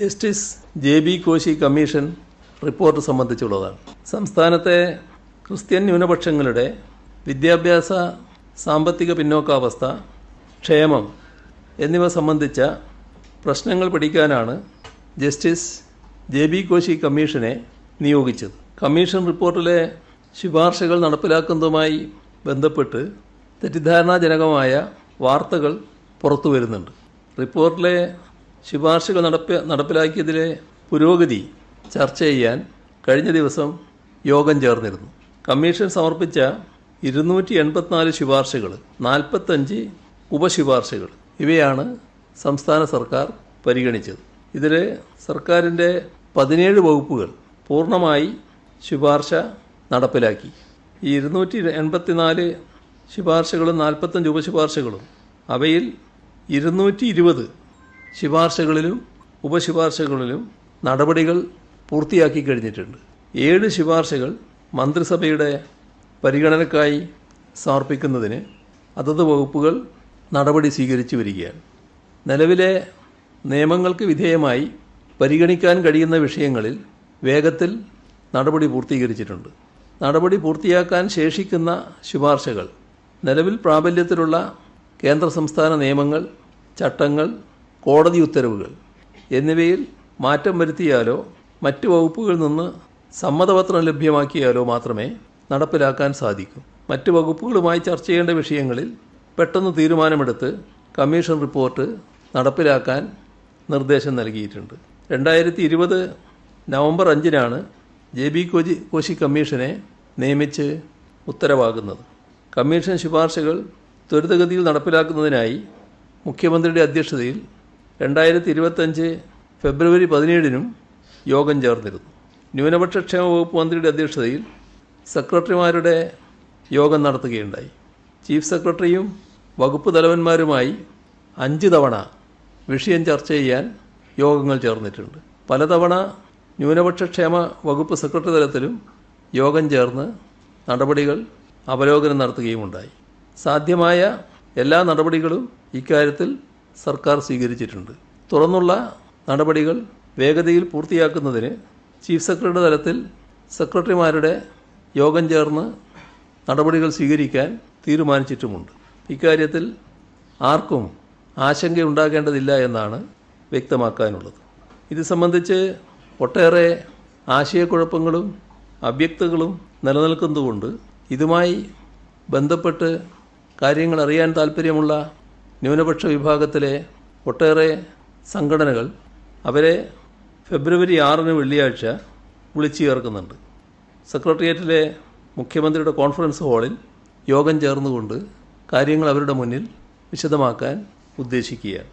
Justice JB. Koshy commission report സംബന്ധിച്ചുള്ളതാണ്. സംസ്ഥാനത്തെ Christian ന്യൂനപക്ഷങ്ങളുടെ വിദ്യാഭ്യാസ, സാമ്പത്തിക പിന്നോക്കാവസ്ഥ, ക്ഷേമം എന്നിവ സംബന്ധിച്ച പ്രശ്നങ്ങൾ പഠിക്കാനാണ് ജസ്റ്റിസ് ജെ.ബി. കോശി കമ്മീഷനെ നിയോഗിച്ചത്. കമ്മീഷൻ റിപ്പോർട്ടിലെ ശുപാർശകൾ നടപ്പിലാക്കുന്നതുമായി ബന്ധപ്പെട്ട് തെറ്റിദ്ധാരണാജനകമായ വാർത്തകൾ പുറത്തു വരുന്നുണ്ട്. റിപ്പോർട്ടിലെ ശുപാർശകൾ നടപ്പിലാക്കിയതിലെ പുരോഗതി ചർച്ച ചെയ്യാൻ കഴിഞ്ഞ ദിവസം യോഗം ചേർന്നിരുന്നു. കമ്മീഷൻ സമർപ്പിച്ച 284 ശുപാർശകൾ, 45 ഉപശുപാർശകൾ ഇവയാണ് സംസ്ഥാന സർക്കാർ പരിഗണിച്ചത്. ഇതിൽ സർക്കാരിൻ്റെ 17 വകുപ്പുകൾ പൂർണ്ണമായി ശുപാർശ നടപ്പിലാക്കി. ഈ 284 ശുപാർശകളും 45 ഉപശുപാർശകളും അവയിൽ 220 ശുപാർശകളിലും ഉപശുപാർശകളിലും നടപടികൾ പൂർത്തിയാക്കി കഴിഞ്ഞിട്ടുണ്ട്. 7 ശുപാർശകൾ മന്ത്രിസഭയുടെ പരിഗണനയ്ക്കായി സമർപ്പിക്കുന്നതിന് അതത് വകുപ്പുകൾ നടപടി സ്വീകരിച്ചു വരികയാണ്. നിലവിലെ നിയമങ്ങൾക്ക് വിധേയമായി പരിഗണിക്കാൻ കഴിയുന്ന വിഷയങ്ങളിൽ വേഗത്തിൽ നടപടി പൂർത്തീകരിച്ചിട്ടുണ്ട്. നടപടി പൂർത്തിയാക്കാൻ ശേഷിക്കുന്ന ശുപാർശകൾ നിലവിൽ പ്രാബല്യത്തിലുള്ള കേന്ദ്ര സംസ്ഥാന നിയമങ്ങൾ, ചട്ടങ്ങൾ, കോടതി ഉത്തരവുകൾ എന്നിവയിൽ മാറ്റം വരുത്തിയാലോ മറ്റ് വകുപ്പുകളിൽ നിന്ന് സമ്മതപത്രം ലഭ്യമാക്കിയാലോ മാത്രമേ നടപ്പിലാക്കാൻ സാധിക്കൂ. മറ്റ് വകുപ്പുകളുമായി ചർച്ച ചെയ്യേണ്ട വിഷയങ്ങളിൽ പെട്ടെന്ന് തീരുമാനമെടുത്ത് കമ്മീഷൻ റിപ്പോർട്ട് നടപ്പിലാക്കാൻ നിർദ്ദേശം നൽകിയിട്ടുണ്ട്. 2020 നവംബർ 5-നാണ് ജെ.ബി. കോശി കമ്മീഷനെ നിയമിച്ച് ഉത്തരവാകുന്നത്. കമ്മീഷൻ ശുപാർശകൾ ത്വരിതഗതിയിൽ നടപ്പിലാക്കുന്നതിനായി മുഖ്യമന്ത്രിയുടെ അധ്യക്ഷതയിൽ 2025 ഫെബ്രുവരി 17-നും യോഗം ചേർന്നിരുന്നു. ന്യൂനപക്ഷ ക്ഷേമ വകുപ്പ് മന്ത്രിയുടെ അധ്യക്ഷതയിൽ സെക്രട്ടറിമാരുടെ യോഗം നടത്തുകയുണ്ടായി. ചീഫ് സെക്രട്ടറിയും വകുപ്പ് തലവന്മാരുമായി 5 തവണ വിഷയം ചർച്ച ചെയ്യാൻ യോഗങ്ങൾ ചേർന്നിട്ടുണ്ട്. പലതവണ ന്യൂനപക്ഷ ക്ഷേമ വകുപ്പ് സെക്രട്ടറി തലത്തിലും യോഗം ചേർന്ന് നടപടികൾ അവലോകനം നടത്തുകയുമുണ്ടായി. സാധ്യമായ എല്ലാ നടപടികളും ഇക്കാര്യത്തിൽ സർക്കാർ സ്വീകരിച്ചിട്ടുണ്ട്. തുറന്നുള്ള നടപടികൾ വേഗതയിൽ പൂർത്തിയാക്കുന്നതിന് ചീഫ് സെക്രട്ടറി തലത്തിൽ സെക്രട്ടറിമാരുടെ യോഗം ചേർന്ന് നടപടികൾ സ്വീകരിക്കാൻ തീരുമാനിച്ചിട്ടുമുണ്ട്. ഇക്കാര്യത്തിൽ ആർക്കും ആശങ്കയുണ്ടാകേണ്ടതില്ല എന്നാണ് വ്യക്തമാക്കാനുള്ളത്. ഇത് സംബന്ധിച്ച് ഒട്ടേറെ ആശയക്കുഴപ്പങ്ങളും അവ്യക്തതകളും നിലനിൽക്കുന്നതുകൊണ്ട് ഇതുമായി ബന്ധപ്പെട്ട് കാര്യങ്ങൾ അറിയാൻ താൽപ്പര്യമുള്ള ന്യൂനപക്ഷ വിഭാഗത്തിലെ ഒട്ടേറെ സംഘടനകൾ അവരെ ഫെബ്രുവരി 6-ന് വെള്ളിയാഴ്ച വിളിച്ചു ചേർക്കുന്നുണ്ട്. സെക്രട്ടേറിയറ്റിലെ മുഖ്യമന്ത്രിയുടെ കോൺഫറൻസ് ഹാളിൽ യോഗം ചേർന്നുകൊണ്ട് കാര്യങ്ങൾ അവരുടെ മുന്നിൽ വിശദമാക്കാൻ ഉദ്ദേശിക്കുകയാണ്.